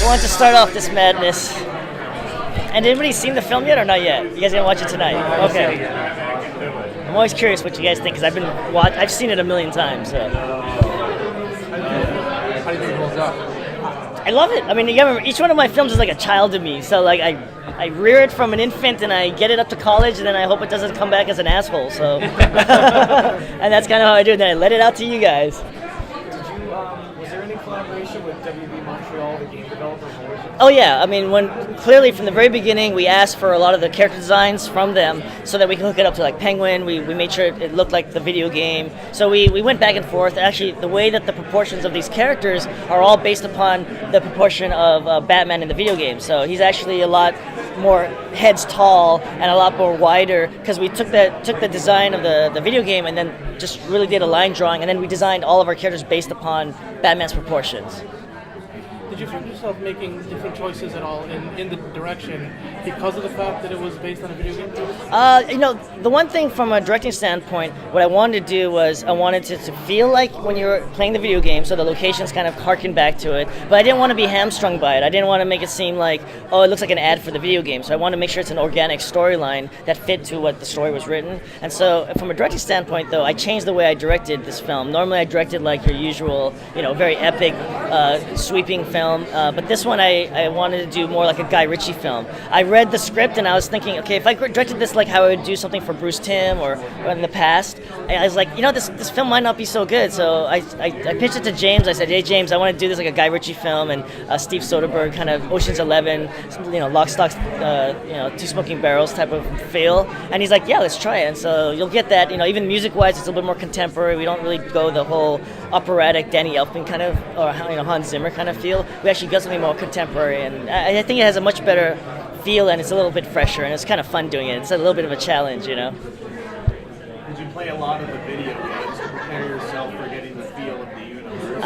want to start off this madness. And anybody seen the film yet or not yet? You guys gonna watch it tonight? Okay. I'm always curious what you guys think because I've seen it a million times. So. How do you think it holds up? I love it. I mean, you remember, each one of my films is like a child to me. So like I rear it from an infant and I get it up to college and then I hope it doesn't come back as an asshole. So, and that's kind of how I do it. Then I let it out to you guys. Was there any collaboration with WB Montreal, the game developer? Oh yeah, I mean, clearly from the very beginning we asked for a lot of the character designs from them so that we could hook it up to like Penguin. We made sure it looked like the video game. So we went back and forth. Actually, the way that the proportions of these characters are all based upon the proportion of Batman in the video game. So he's actually a lot more heads tall and a lot more wider because we took the design of the video game and then just really did a line drawing and then we designed all of our characters based upon Batman's proportions. Did you find yourself making different choices at all in the direction because of the fact that it was based on a video game? The one thing from a directing standpoint, what I wanted to do was I wanted to feel like when you were playing the video game, so the locations kind of harken back to it, but I didn't want to be hamstrung by it. I didn't want to make it seem like, oh, it looks like an ad for the video game. So I wanted to make sure it's an organic storyline that fit to what the story was written. And so from a directing standpoint, though, I changed the way I directed this film. Normally I directed like your usual, very epic, sweeping film. But this one I wanted to do more like a Guy Ritchie film. I read the script and I was thinking, okay, if I directed this like how I would do something for Bruce Timm or in the past, I was like, this film might not be so good. So I pitched it to James. I said, hey James, I want to do this like a Guy Ritchie film and Steve Soderbergh kind of Ocean's 11, Lock, Stock, Two Smoking Barrels type of feel. And he's like, yeah, let's try it. And so you'll get that, even music-wise, it's a little bit more contemporary. We don't really go the whole operatic Danny Elfman kind of, or Hans Zimmer kind of feel. We actually got something more contemporary, and I think it has a much better feel, and it's a little bit fresher, and it's kind of fun doing it. It's a little bit of a challenge, Did you play a lot of the video games to prepare yourself for getting the feel of the universe?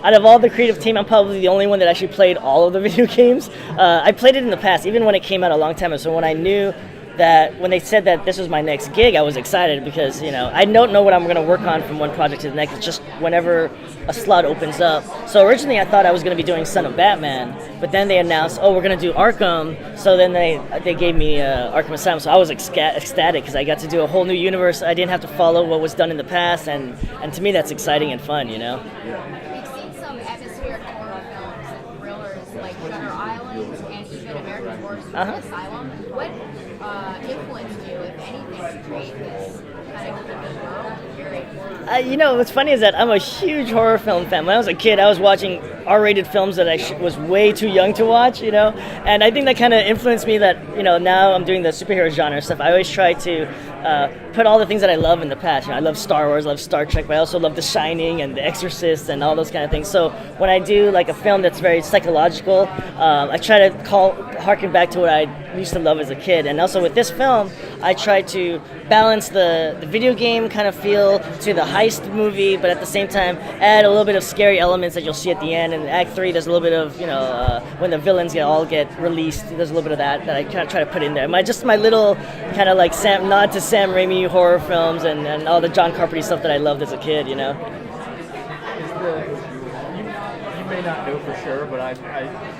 Out of all the creative team, I'm probably the only one that actually played all of the video games. I played it in the past, even when it came out a long time ago. So when I knew that when they said that this was my next gig, I was excited because, I don't know what I'm going to work on from one project to the next. It's just whenever a slot opens up. So originally I thought I was going to be doing Son of Batman, but then they announced, we're going to do Arkham. So then they gave me Arkham Asylum. So I was ecstatic because I got to do a whole new universe. I didn't have to follow what was done in the past, and to me that's exciting and fun, We've seen some atmospheric horror films and thrillers like Shutter Island and even American Horror Story Asylum. What influenced you, if anything, to create this kind of creepy world? What's funny is that I'm a huge horror film fan. When I was a kid, I was watching R-rated films that I was way too young to watch, and I think that kind of influenced me that, now I'm doing the superhero genre stuff. I always try to put all the things that I love in the past. I love Star Wars, I love Star Trek, but I also love The Shining and The Exorcist and all those kind of things. So when I do like a film that's very psychological, I try to harken back to what I used to love as a kid. And also with this film, I try to balance the video game kind of feel to the heist movie, but at the same time add a little bit of scary elements that you'll see at the end. And Act 3, there's a little bit of, when the villains get released, there's a little bit of that I kind of try to put in there. My little kind of like nod to Sam Raimi horror films and all the John Carpenter stuff that I loved as a kid, You may not know for sure, but I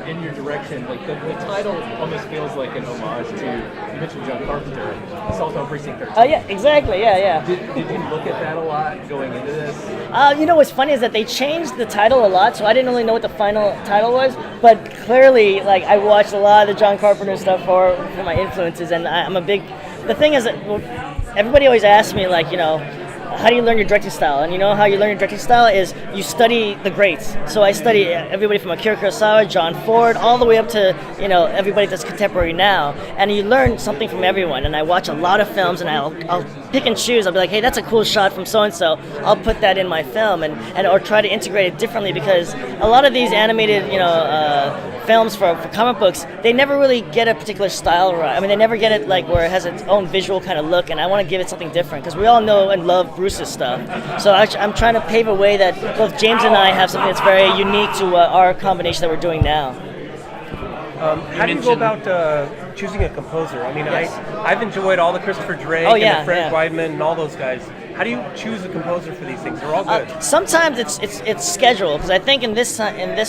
in your direction, like the title almost feels like an homage to, you mentioned John Carpenter, Assault on Precinct 13. Oh yeah, exactly, yeah. Did you look at that a lot going into this? What's funny is that they changed the title a lot, so I didn't really know what the final title was, but clearly, I watched a lot of the John Carpenter stuff for my influences, and I'm a big, the thing is that everybody always asks me, how do you learn your directing style? And how you learn your directing style is you study the greats. So I study everybody from Akira Kurosawa, John Ford, all the way up to, everybody that's contemporary now. And you learn something from everyone. And I watch a lot of films and I'll pick and choose. I'll be like, hey, that's a cool shot from so-and-so. I'll put that in my film and or try to integrate it differently because a lot of these animated, films for comic books, they never really get a particular style right. I mean, they never get it where it has its own visual kind of look, and I want to give it something different because we all know and love Bruce's stuff. So I'm trying to pave a way that both James and I have something that's very unique to our combination that we're doing now. How do you go about choosing a composer? I mean, yes. I've enjoyed all the Christopher Drake and the Fred Weidman and all those guys. How do you choose a composer for these things? They're all good. Sometimes it's scheduled, because I think in this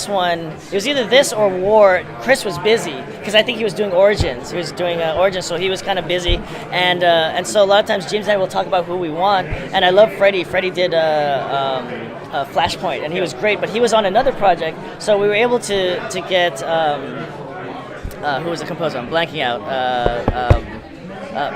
one it was either this or War. Chris was busy because I think he was doing Origins. He was doing Origins, so he was kind of busy, and so a lot of times James and I will talk about who we want. And I love Freddie. Freddie did Flashpoint, and he was great, but he was on another project, so we were able to get who was the composer? I'm blanking out.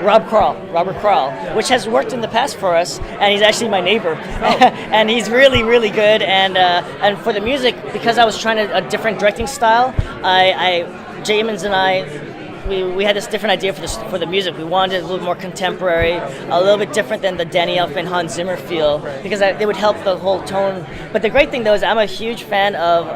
Robert Krall, which has worked in the past for us, and he's actually my neighbor, and he's really, really good. And for the music, because I was trying a different directing style, Jamens and I, we had this different idea for the music. We wanted it a little more contemporary, a little bit different than the Danny Elfman, Hans Zimmer feel, because it would help the whole tone. But the great thing though is I'm a huge fan of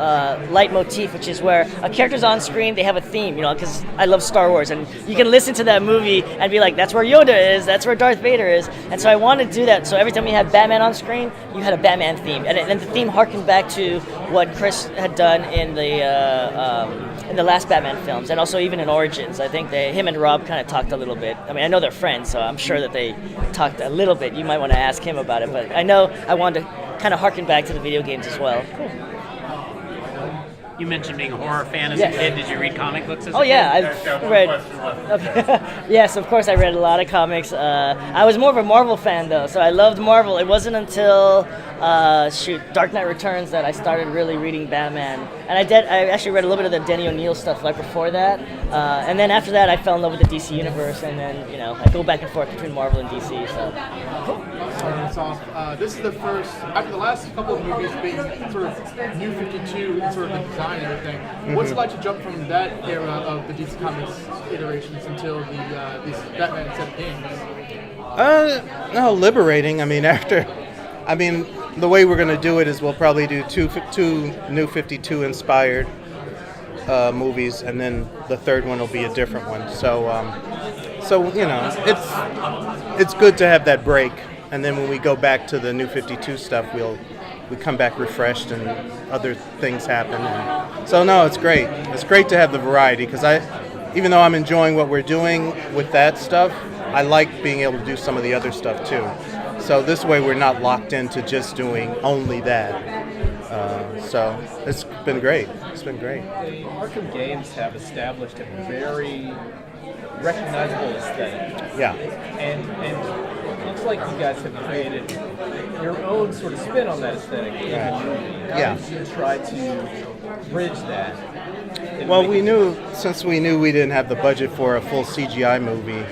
leitmotif, which is where a character's on screen, they have a theme, because I love Star Wars, and you can listen to that movie and be like, that's where Yoda is, that's where Darth Vader is. And so I wanted to do that. So every time you had Batman on screen, you had a Batman theme, and the theme harkened back to what Chris had done in the last Batman films, and also even in Origins. I think him and Rob kind of talked a little bit. I mean, I know they're friends, so I'm sure that they talked a little bit. You might want to ask him about it, but I know I wanted to kind of harken back to the video games as well. Cool. You mentioned being a horror fan as a kid. Did you read comic books as a kid? Yeah, I've read. Yes, of course, I read a lot of comics. I was more of a Marvel fan though, so I loved Marvel. It wasn't until Dark Knight Returns that I started really reading Batman, and I actually read a little bit of the Denny O'Neil stuff right before that, and then after that I fell in love with the DC universe, and then I go back and forth between Marvel and DC. So. Starting us off, this is the first, after the last couple of movies being sort of New 52 and sort of the design and everything, what's it like to jump from that era of the DC Comics iterations until these Batman set of games? No, liberating. I mean, the way we're going to do it is we'll probably do two New 52 inspired movies, and then the third one will be a different one. So it's good to have that break. And then when we go back to the New 52 stuff, we come back refreshed and other things happen. And so no, it's great. It's great to have the variety, because even though I'm enjoying what we're doing with that stuff, I like being able to do some of the other stuff too. So this way we're not locked into just doing only that. So it's been great. It's been great. The Arkham games have established a very recognizable aesthetic. Yeah. And it looks like you guys have created your own sort of spin on that aesthetic. How did you try to bridge that? Well, since we knew we didn't have the budget for a full CGI movie,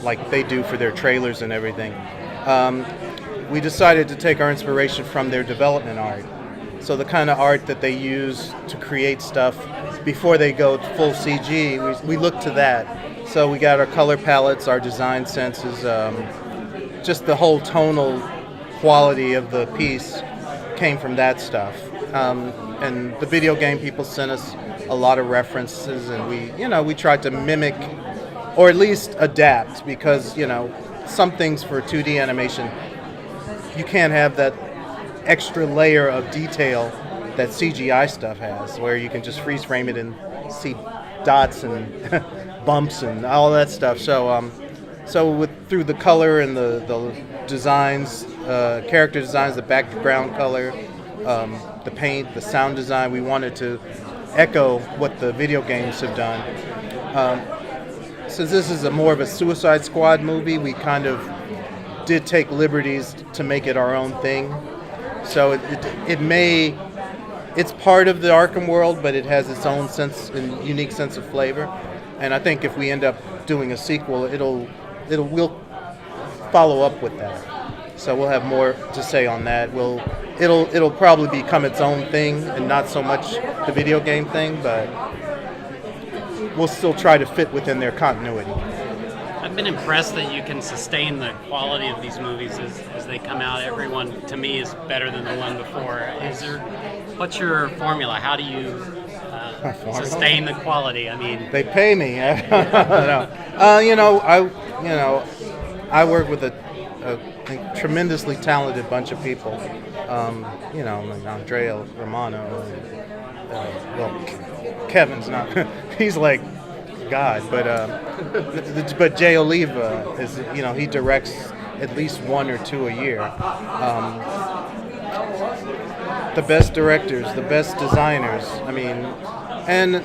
like they do for their trailers and everything, we decided to take our inspiration from their development art. So the kind of art that they use to create stuff before they go full CG, we look to that. So we got our color palettes, our design senses, just the whole tonal quality of the piece came from that stuff. And the video game people sent us a lot of references, and we tried to mimic or at least adapt, because some things for 2D animation, you can't have that extra layer of detail that CGI stuff has, where you can just freeze frame it and see dots and bumps and all that stuff. So through the color and the designs, character designs, the background color, the paint, the sound design, we wanted to echo what the video games have done. Since this is more of a Suicide Squad movie, we kind of did take liberties to make it our own thing. So it's part of the Arkham world, but it has its own sense and unique sense of flavor. And I think if we end up doing a sequel, we'll follow up with that. So we'll have more to say on that. It'll probably become its own thing and not so much the video game thing, but we'll still try to fit within their continuity. I've been impressed that you can sustain the quality of these movies as they come out. Everyone, to me, is better than the one before. What's your formula? How do you sustain the quality? I mean, they pay me. I work with a tremendously talented bunch of people. Like Andrea Romano. Kevin's not. He's like God, but Jay Oliva is, he directs at least 1 or 2 a year. The best directors, the best designers. I mean, and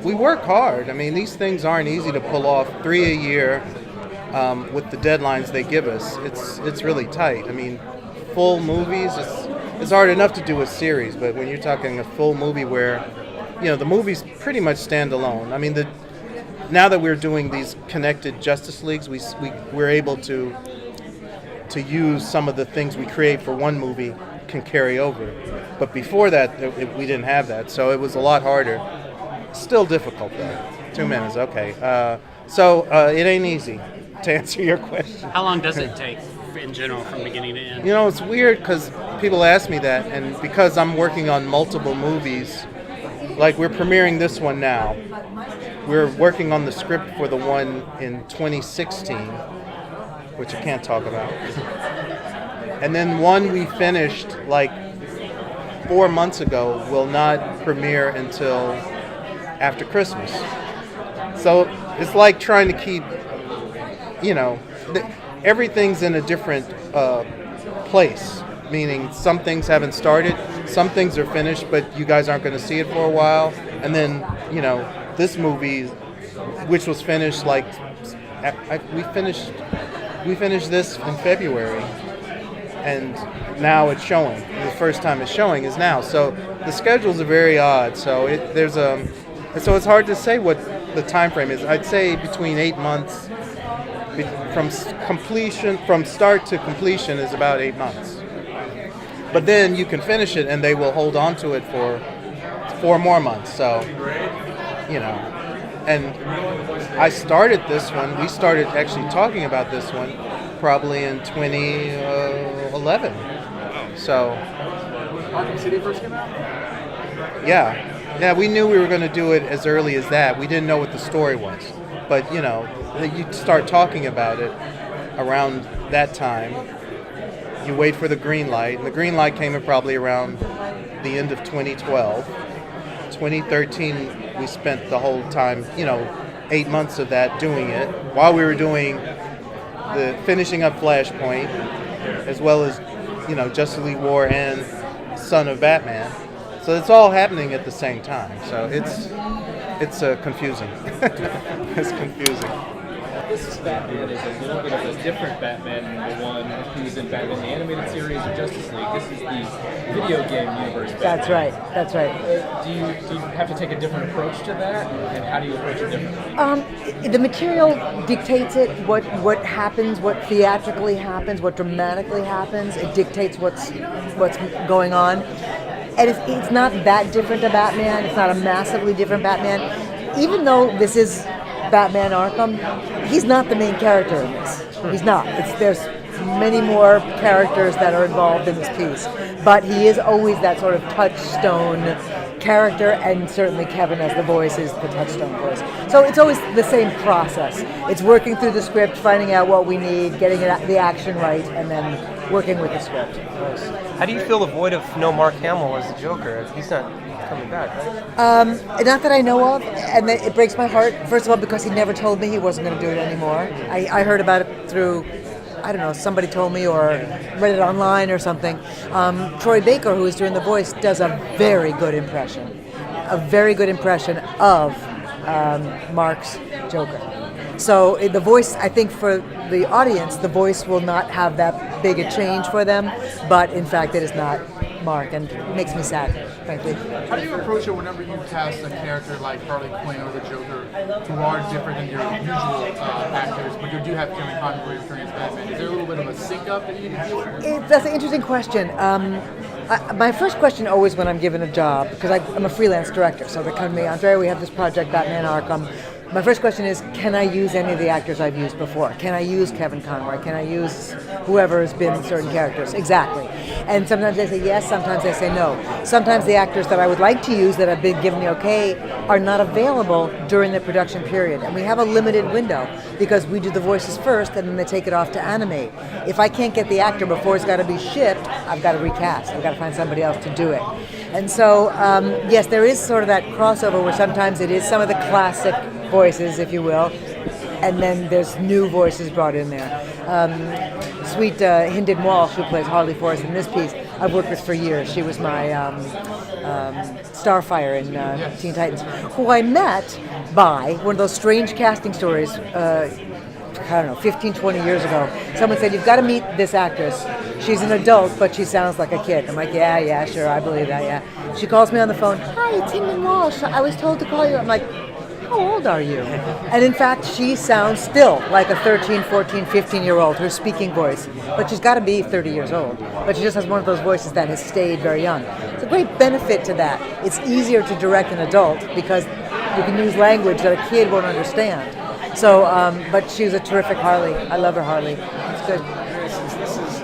we work hard. I mean, these things aren't easy to pull off. 3 a year with the deadlines they give us. It's really tight. I mean, full movies. It's hard enough to do a series, but when you're talking a full movie where, the movies pretty much stand alone. I mean, now that we're doing these connected Justice Leagues, we're able to use some of the things we create for one movie can carry over. But before that, we didn't have that, so it was a lot harder. Still difficult though. 2 minutes, okay. So it ain't easy, to answer your question. How long does it take in general from beginning to end? It's weird because people ask me that, and because I'm working on multiple movies, like we're premiering this one now. We're working on the script for the one in 2016, which I can't talk about. And then one we finished like 4 months ago will not premiere until after Christmas. So it's like trying to keep, everything's in a different place. Meaning some things haven't started, some things are finished, but you guys aren't going to see it for a while. And then, this movie, which was finished we finished this in February, and now it's showing. The first time it's showing is now. So the schedules are very odd. So so it's hard to say what the time frame is. I'd say between 8 months from start to completion is about 8 months. But then you can finish it, and they will hold on to it for 4 more months. So, and I started this one. We started actually talking about this one probably in 2011. So, Arkham City first came out? yeah, we knew we were going to do it as early as that. We didn't know what the story was, but you start talking about it around that time. You wait for the green light, and the green light came in probably around the end of 2012. 2013, we spent the whole time, 8 months of that doing it, while we were doing finishing up Flashpoint, as well as, Justice League War and Son of Batman. So it's all happening at the same time. So it's confusing. It's confusing. This Batman is a little bit of a different Batman than the one who's in Batman the Animated Series or Justice League. This is the video game universe Batman. That's right. Do you have to take a different approach to that, and how do you approach it differently? The material dictates it. What happens, what theatrically happens, what dramatically happens. It dictates what's going on. And it's not that different a Batman. It's not a massively different Batman. Even though this is Batman Arkham, he's not the main character in this. He's not. There's many more characters that are involved in this piece. But he is always that sort of touchstone character, and certainly Kevin as the voice is the touchstone voice. So it's always the same process. It's working through the script, finding out what we need, getting the action right, and then working with the script. How do you fill the void of no Mark Hamill as the Joker? He's not coming back, right? Not that I know of, and it breaks my heart. First of all, because he never told me he wasn't going to do it anymore. I heard about it through, I don't know, somebody told me or read it online or something. Troy Baker, who is doing the voice, does a very good impression of Mark's Joker. So the voice, I think for the audience, the voice will not have that big a change for them, but in fact it is not Mark, and it makes me sad, frankly. How do you approach it whenever you cast a character like Harley Quinn or the Joker, who are different than your usual actors, but you do have Kevin Conroy returning as Batman? Is there a little bit of a sync-up that you need to deal with? That's an interesting question. My first question always when I'm given a job, because I'm a freelance director, so they come to me, Andrea, we have this project, Batman Arkham. My first question is, can I use any of the actors I've used before? Can I use Kevin Conroy? Can I use whoever has been certain characters? Exactly. And sometimes they say yes, sometimes they say no. Sometimes the actors that I would like to use that have been given the okay are not available during the production period. And we have a limited window because we do the voices first and then they take it off to animate. If I can't get the actor before it's got to be shipped, I've got to recast. I've got to find somebody else to do it. And so, yes, there is sort of that crossover where sometimes it is some of the classic voices, if you will, and then there's new voices brought in there. Sweet Hynden Walsh, who plays Harley for us in this piece, I've worked with for years. She was my Starfire in Teen Titans, who I met by one of those strange casting stories, I don't know, 15, 20 years ago. Someone said, you've got to meet this actress. She's an adult, but she sounds like a kid. I'm like, yeah, sure, I believe that, yeah. She calls me on the phone, hi, it's Hynden Walsh. I was told to call you. I'm like, how old are you? And in fact, she sounds still like a 13, 14, 15-year-old, her speaking voice. But she's got to be 30 years old. But she just has one of those voices that has stayed very young. It's a great benefit to that. It's easier to direct an adult because you can use language that a kid won't understand. So, but she's a terrific Harley. I love her Harley. It's good. Since this is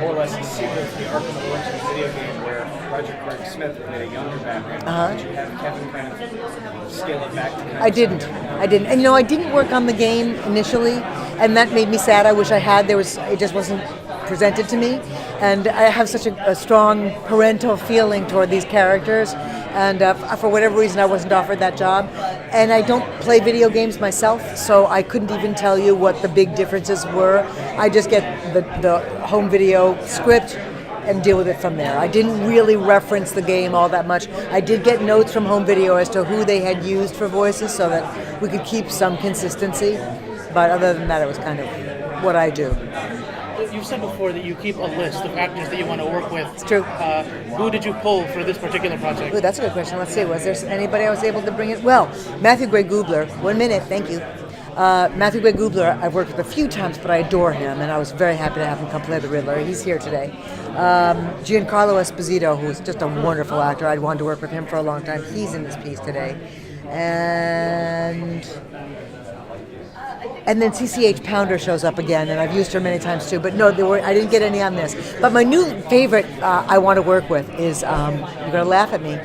more or less a sequel to the Arkham Origins video game where Roger Craig Smith made a younger Batman, did you have Kevin kind of scale it back to that? I didn't. And I didn't work on the game initially, and that made me sad. I wish I had. It just wasn't presented to me. And I have such a strong parental feeling toward these characters. And for whatever reason, I wasn't offered that job. And I don't play video games myself, so I couldn't even tell you what the big differences were. I just get the home video script and deal with it from there. I didn't really reference the game all that much. I did get notes from home video as to who they had used for voices so that we could keep some consistency. But other than that, it was kind of what I do. You've said before that you keep a list of actors that you want to work with. It's true. Who did you pull for this particular project? Ooh, that's a good question. Let's see. Was there anybody I was able to bring in? Well, Matthew Gray Gubler. 1 minute. Thank you. Matthew Gray Gubler, I've worked with a few times, but I adore him, and I was very happy to have him come play the Riddler. He's here today. Giancarlo Esposito, who's just a wonderful actor. I'd wanted to work with him for a long time. He's in this piece today. And then CCH Pounder shows up again, and I've used her many times too. But no, I didn't get any on this. But my new favorite I want to work with is, you're going to laugh at me,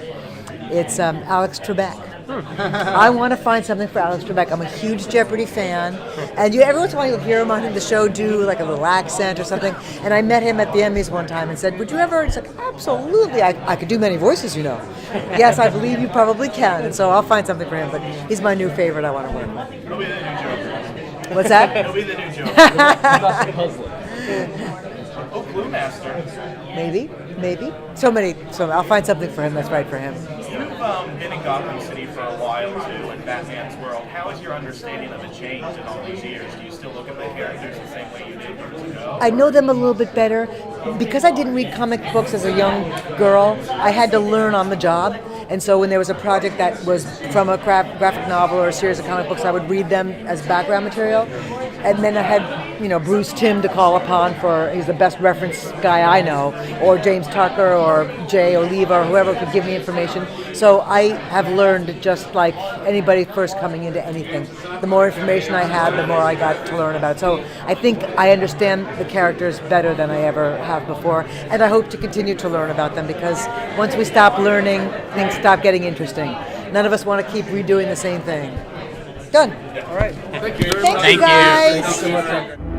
it's Alex Trebek. I want to find something for Alex Trebek. I'm a huge Jeopardy fan, and every once in a while you'll hear him on the show do like a little accent or something. And I met him at the Emmys one time and said, would you ever? He's like, absolutely. I could do many voices, Yes, I believe you probably can. And so I'll find something for him, but he's my new favorite I want to work with. It'll be the new Joker. What's that? It'll be the new Joker. Oh, Glue Master. Maybe. So I'll find something for him that's right for him. You've been in Gotham City for a while too, in Batman's world. How has your understanding of it changed in all these years? Do you still look at the characters the same way you did years ago? I know them a little bit better. Because I didn't read comic books as a young girl, I had to learn on the job. And so when there was a project that was from a graphic novel or a series of comic books, I would read them as background material. And then I had, Bruce Timm to call upon he's the best reference guy I know, or James Tucker or Jay Oliva or whoever could give me information. So I have learned just like anybody first coming into anything. The more information I had, the more I got to learn about it. So I think I understand the characters better than I ever have before. And I hope to continue to learn about them because once we stop learning, things stop getting interesting. None of us want to keep redoing the same thing. Done. All right. Thank you very much. Thank you guys. Thank you so much.